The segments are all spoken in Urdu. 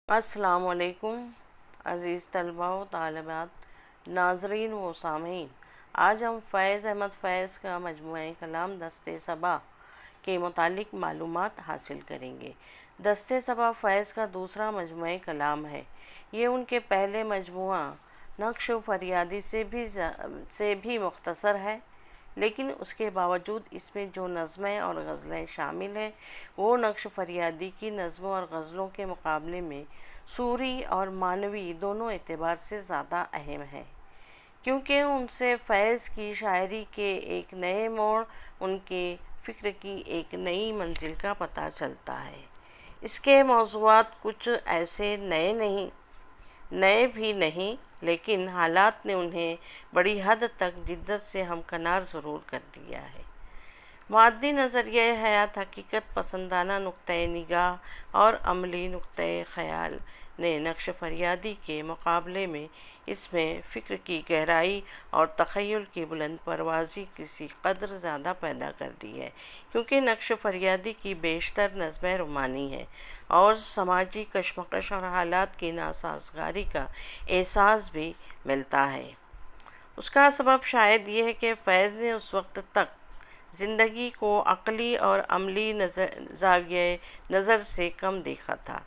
السلام علیکم عزیز طلباء و طالبات، ناظرین و سامعین۔ آج ہم فیض احمد فیض کا مجموعہ کلام دستِ صبا کے متعلق معلومات حاصل کریں گے۔ دستِ صبا فیض کا دوسرا مجموعہ کلام ہے۔ یہ ان کے پہلے مجموعہ نقش و فریادی سے بھی مختصر ہے، لیکن اس کے باوجود اس میں جو نظمیں اور غزلیں شامل ہیں وہ نقش فریادی کی نظموں اور غزلوں کے مقابلے میں سوری اور معنوی دونوں اعتبار سے زیادہ اہم ہیں، کیونکہ ان سے فیض کی شاعری کے ایک نئے موڑ، ان کے فکر کی ایک نئی منزل کا پتہ چلتا ہے۔ اس کے موضوعات کچھ ایسے نئے بھی نہیں، لیکن حالات نے انہیں بڑی حد تک جدت سے ہمکنار ضرور کر دیا ہے۔ مادی نظریہ حیات، حقیقت پسندانہ نقطۂ نگاہ اور عملی نقطۂ خیال نے نقش فریادی کے مقابلے میں اس میں فکر کی گہرائی اور تخیل کی بلند پروازی کسی قدر زیادہ پیدا کر دی ہے، کیونکہ نقش فریادی کی بیشتر نظمیں رومانی ہیں اور سماجی کشمکش اور حالات کی ناسازگاری کا احساس بھی ملتا ہے۔ اس کا سبب شاید یہ ہے کہ فیض نے اس وقت تک زندگی کو عقلی اور عملی زاویہ نظر سے کم دیکھا تھا۔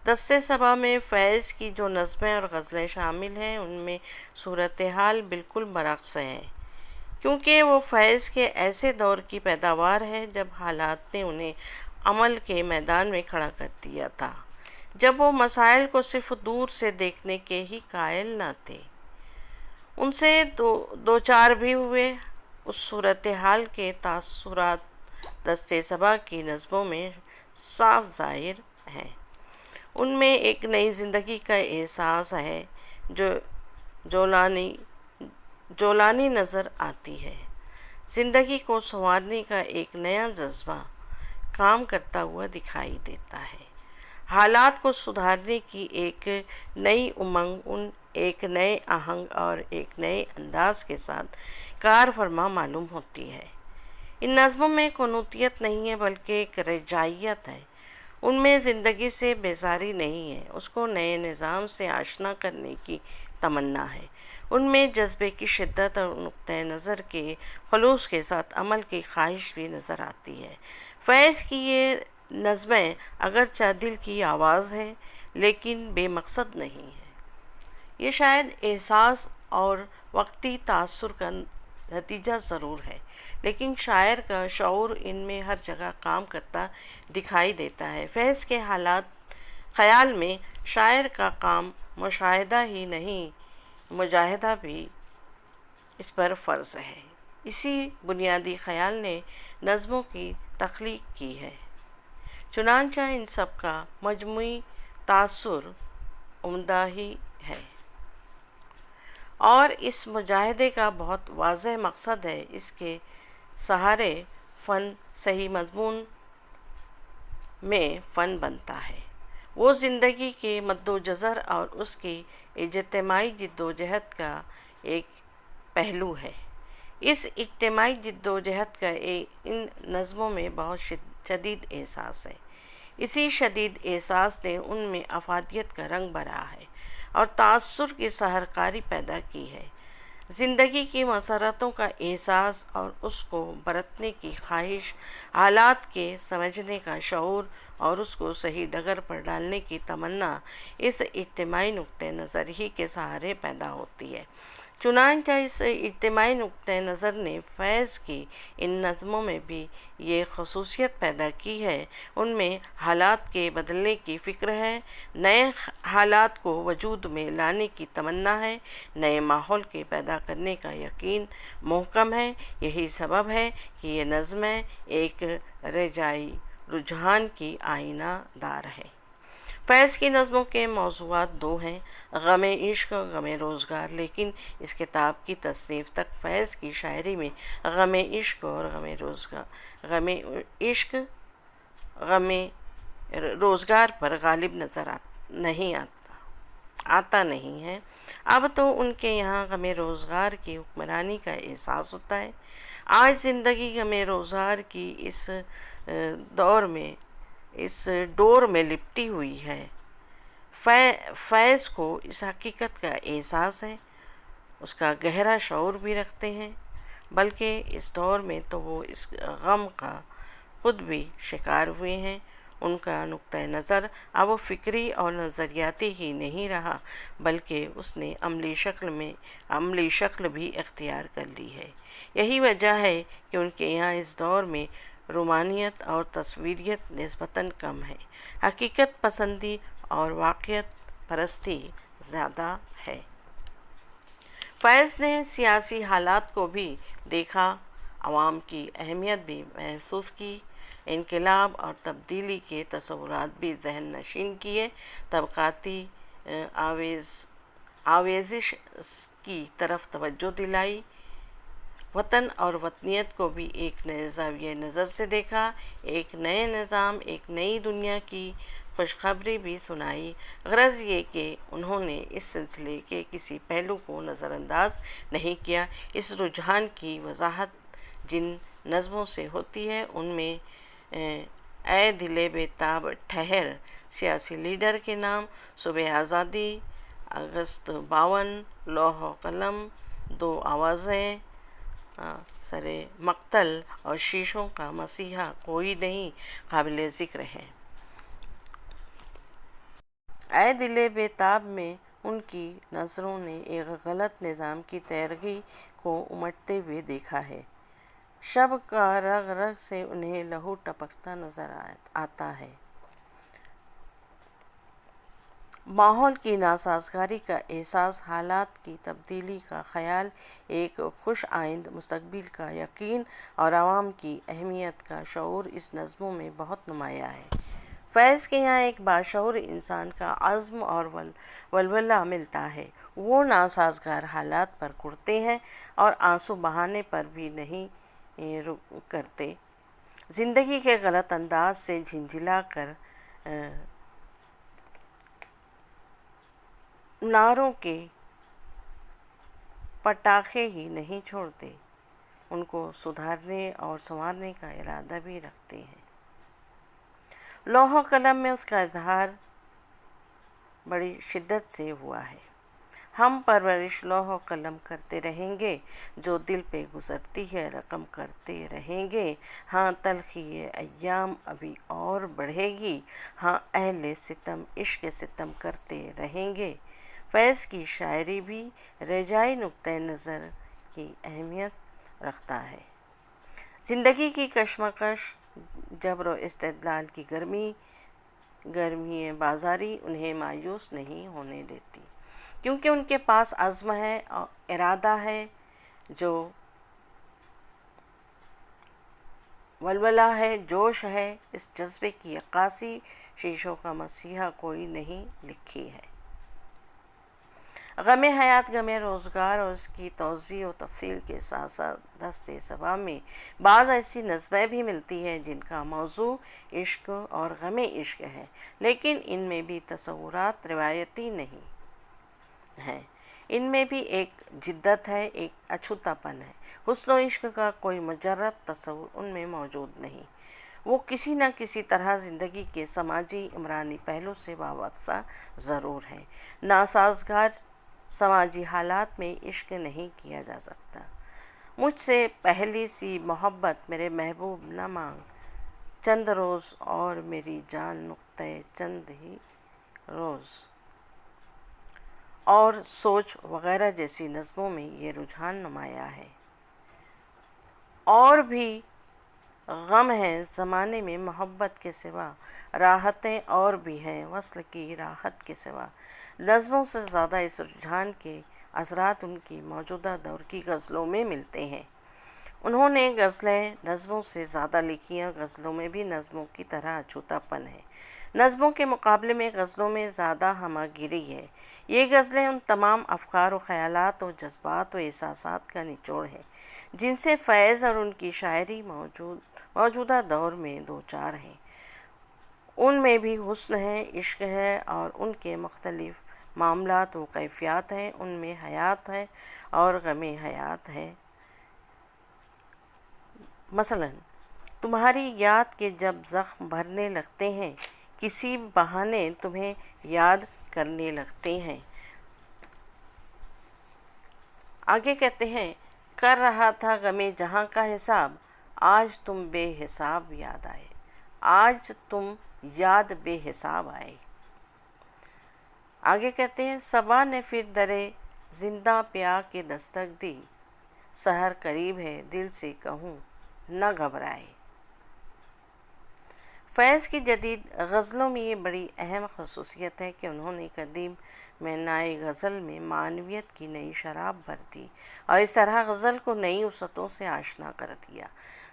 دستِ صبا میں فیض کی جو نظمیں اور غزلیں شامل ہیں ان میں صورتحال بالکل برعکس ہے، کیونکہ وہ فیض کے ایسے دور کی پیداوار ہے جب حالات نے انہیں عمل کے میدان میں کھڑا کر دیا تھا، جب وہ مسائل کو صرف دور سے دیکھنے کے ہی قائل نہ تھے، ان سے دوچار بھی ہوئے۔ اس صورتحال کے تاثرات دستِ صبا کی نظموں میں صاف ظاہر ہیں۔ ان میں ایک نئی زندگی کا احساس ہے جو جولانی نظر آتی ہے۔ زندگی کو سنوارنے کا ایک نیا جذبہ کام کرتا ہوا دکھائی دیتا ہے۔ حالات کو سدھارنے کی ایک نئی امنگ ایک نئے آہنگ اور ایک نئے انداز کے ساتھ کار فرما معلوم ہوتی ہے۔ ان نظموں میں قنوطیت نہیں ہے بلکہ ایک رجاعیت ہے۔ ان میں زندگی سے بیزاری نہیں ہے، اس کو نئے نظام سے آشنا کرنے کی تمنا ہے۔ ان میں جذبے کی شدت اور نقطۂ نظر کے خلوص کے ساتھ عمل کی خواہش بھی نظر آتی ہے۔ فیض کی یہ نظمیں اگرچہ دل کی آواز ہیں لیکن بے مقصد نہیں ہیں۔ یہ شاید احساس اور وقتی تاثر کا نتیجہ ضرور ہے، لیکن شاعر کا شعور ان میں ہر جگہ کام کرتا دکھائی دیتا ہے۔ فیض کے خیال میں شاعر کا کام مشاہدہ ہی نہیں، مجاہدہ بھی اس پر فرض ہے۔ اسی بنیادی خیال نے نظموں کی تخلیق کی ہے، چنانچہ ان سب کا مجموعی تاثر عمدہ ہی ہے، اور اس مجاہدے کا بہت واضح مقصد ہے۔ اس کے سہارے فن صحیح مضمون میں فن بنتا ہے۔ وہ زندگی کے مدوجزر اور اس کی اجتماعی جدوجہد کا ایک پہلو ہے۔ اس اجتماعی جدوجہد کا ان نظموں میں بہت شدید احساس ہے۔ اسی شدید احساس نے ان میں افادیت کا رنگ بھرا ہے اور تاثر کی سحرکاری پیدا کی ہے۔ زندگی کی مسرتوں کا احساس اور اس کو برتنے کی خواہش، حالات کے سمجھنے کا شعور اور اس کو صحیح ڈگر پر ڈالنے کی تمنا اس اجتماعی نقطۂ نظر ہی کے سہارے پیدا ہوتی ہے۔ چنانچہ اس اجتماعی نقطۂ نظر نے فیض کی ان نظموں میں بھی یہ خصوصیت پیدا کی ہے، ان میں حالات کے بدلنے کی فکر ہے، نئے حالات کو وجود میں لانے کی تمنا ہے، نئے ماحول کے پیدا کرنے کا یقین محکم ہے۔ یہی سبب ہے کہ یہ نظمیں ایک رجحان کی آئینہ دار ہے۔ فیض کی نظموں کے موضوعات دو ہیں، غم عشق اور غم روزگار، لیکن اس کتاب کی تصنیف تک فیض کی شاعری میں غم عشق اور غم روزگار پر غالب نظر آتا نہیں ہے۔ اب تو ان کے یہاں غم روزگار کی حکمرانی کا احساس ہوتا ہے۔ آج زندگی غم روزگار کی اس ڈور میں لپٹی ہوئی ہے۔ فیض کو اس حقیقت کا احساس ہے، اس کا گہرا شعور بھی رکھتے ہیں، بلکہ اس دور میں تو وہ اس غم کا خود بھی شکار ہوئے ہیں۔ ان کا نقطہ نظر اب وہ فکری اور نظریاتی ہی نہیں رہا، بلکہ اس نے عملی شکل بھی اختیار کر لی ہے۔ یہی وجہ ہے کہ ان کے یہاں اس دور میں رومانیت اور تصویریت نسبتاً کم ہے، حقیقت پسندی اور واقعیت پرستی زیادہ ہے۔ فیض نے سیاسی حالات کو بھی دیکھا، عوام کی اہمیت بھی محسوس کی، انقلاب اور تبدیلی کے تصورات بھی ذہن نشین کیے، طبقاتی آویزش کی طرف توجہ دلائی، وطن اور وطنیت کو بھی ایک نئے زاویہ نظر سے دیکھا، ایک نئے نظام، ایک نئی دنیا کی خوشخبری بھی سنائی۔ غرض یہ کہ انہوں نے اس سلسلے کے کسی پہلو کو نظر انداز نہیں کیا۔ اس رجحان کی وضاحت جن نظموں سے ہوتی ہے ان میں اے دل بے تاب ٹھہر، سیاسی لیڈر کے نام، صبح آزادی، اگست 52، لوح و قلم، دو آوازیں، سر مقتل اور شیشوں کا مسیحا کوئی نہیں قابل ذکر ہے۔ اے دل بے تاب میں ان کی نظروں نے ایک غلط نظام کی تیرگی کو امٹتے ہوئے دیکھا ہے۔ شب کا رگ رگ سے انہیں لہو ٹپکتا نظر آتا ہے۔ ماحول کی ناسازگاری کا احساس، حالات کی تبدیلی کا خیال، ایک خوش آئند مستقبل کا یقین اور عوام کی اہمیت کا شعور اس نظموں میں بہت نمایاں ہے۔ فیض کے یہاں ایک باشعور انسان کا عزم اور ولولہ ملتا ہے۔ وہ ناسازگار حالات پر کڑتے ہیں اور آنسو بہانے پر بھی نہیں کرتے۔ زندگی کے غلط انداز سے جھنجھلا کر نعروں کے پٹاخے ہی نہیں چھوڑتے، ان کو سدھارنے اور سنوارنے کا ارادہ بھی رکھتے ہیں۔ لوح و قلم میں اس کا اظہار بڑی شدت سے ہوا ہے۔ ہم پرورش لوح و قلم کرتے رہیں گے، جو دل پہ گزرتی ہے رقم کرتے رہیں گے، ہاں تلخی ایام ابھی اور بڑھے گی، ہاں اہل ستم عشق ستم کرتے رہیں گے۔ فیض کی شاعری بھی رجائی نقطہ نظر کی اہمیت رکھتا ہے۔ زندگی کی کشمکش، جبر و استدلال کی گرمی بازاری انہیں مایوس نہیں ہونے دیتی، کیونکہ ان کے پاس عزم ہے، ارادہ ہے، جو ولولہ ہے، جوش ہے۔ اس جذبے کی عکاسی شیشوں کا مسیحا کوئی نہیں لکھی ہے۔ غم حیات، غم روزگار اور اس کی توضیح و تفصیل کے ساتھ ساتھ دست صبا میں بعض ایسی نظمیں بھی ملتی ہیں جن کا موضوع عشق اور غم عشق ہے، لیکن ان میں بھی تصورات روایتی نہیں ہیں۔ ان میں بھی ایک جدت ہے، ایک اچھوتا پن ہے۔ حسن و عشق کا کوئی مجرد تصور ان میں موجود نہیں، وہ کسی نہ کسی طرح زندگی کے سماجی عمرانی پہلو سے وابستہ ضرور ہیں۔ ناسازگار سماجی حالات میں عشق نہیں کیا جا سکتا۔ مجھ سے پہلی سی محبت میرے محبوب نہ مانگ، چند روز اور میری جان نقطہ چند ہی روز، اور سوچ وغیرہ جیسی نظموں میں یہ رجحان نمایاں ہے۔ اور بھی غم ہیں زمانے میں محبت کے سوا، راحتیں اور بھی ہیں وصل کی راحت کے سوا۔ نظموں سے زیادہ اس رجحان کے اثرات ان کی موجودہ دور کی غزلوں میں ملتے ہیں۔ انہوں نے غزلیں نظموں سے زیادہ لکھی ہیں، غزلوں میں بھی نظموں کی طرح اچھوتا پن ہے۔ نظموں کے مقابلے میں غزلوں میں زیادہ ہمہ گیری ہے۔ یہ غزلیں ان تمام افکار و خیالات و جذبات و احساسات کا نچوڑ ہیں جن سے فیض اور ان کی شاعری موجودہ دور میں دوچار ہیں۔ ان میں بھی حسن ہے، عشق ہے اور ان کے مختلف معاملات و کیفیات ہیں۔ ان میں حیات ہے اور غم حیات ہے۔ مثلاً تمہاری یاد کے جب زخم بھرنے لگتے ہیں، کسی بہانے تمہیں یاد کرنے لگتے ہیں۔ آگے کہتے ہیں، کر رہا تھا غمِ جہاں کا حساب، آج تم بے حساب یاد آئے، آج تم یاد بے حساب آئے۔ آگے کہتے ہیں، صبا نے پھر درِ زندہ پہ آ کے دستک دی، سحر قریب ہے دل سے کہوں نہ گھبرائے۔ فیض کی جدید غزلوں میں یہ بڑی اہم خصوصیت ہے کہ انہوں نے قدیم معنائے غزل میں معنویت کی نئی شراب بھر دی اور اس طرح غزل کو نئی وسعتوں سے آشنا کر دیا۔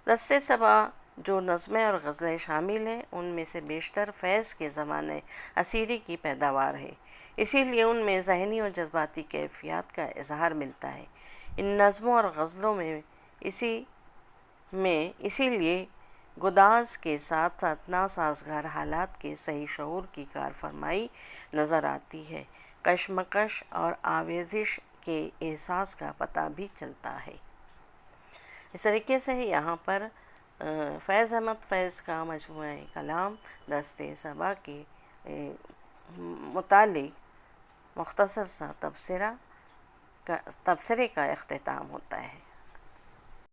دستِ صبا جو نظمیں اور غزلیں شامل ہیں، ان میں سے بیشتر فیض کے زمانۂ عسیری کی پیداوار ہے، اسی لیے ان میں ذہنی اور جذباتی کیفیات کا اظہار ملتا ہے۔ ان نظموں اور غزلوں میں اسی لیے گداز کے ساتھ ساتھ ناسازگار حالات کے صحیح شعور کی کار فرمائی نظر آتی ہے، کشمکش اور آویزش کے احساس کا پتہ بھی چلتا ہے۔ اس طریقے سے یہاں پر فیض احمد فیض کا مجموعہ کلام دستِ صبا کے متعلق مختصر سا تبصرے کا اختتام ہوتا ہے۔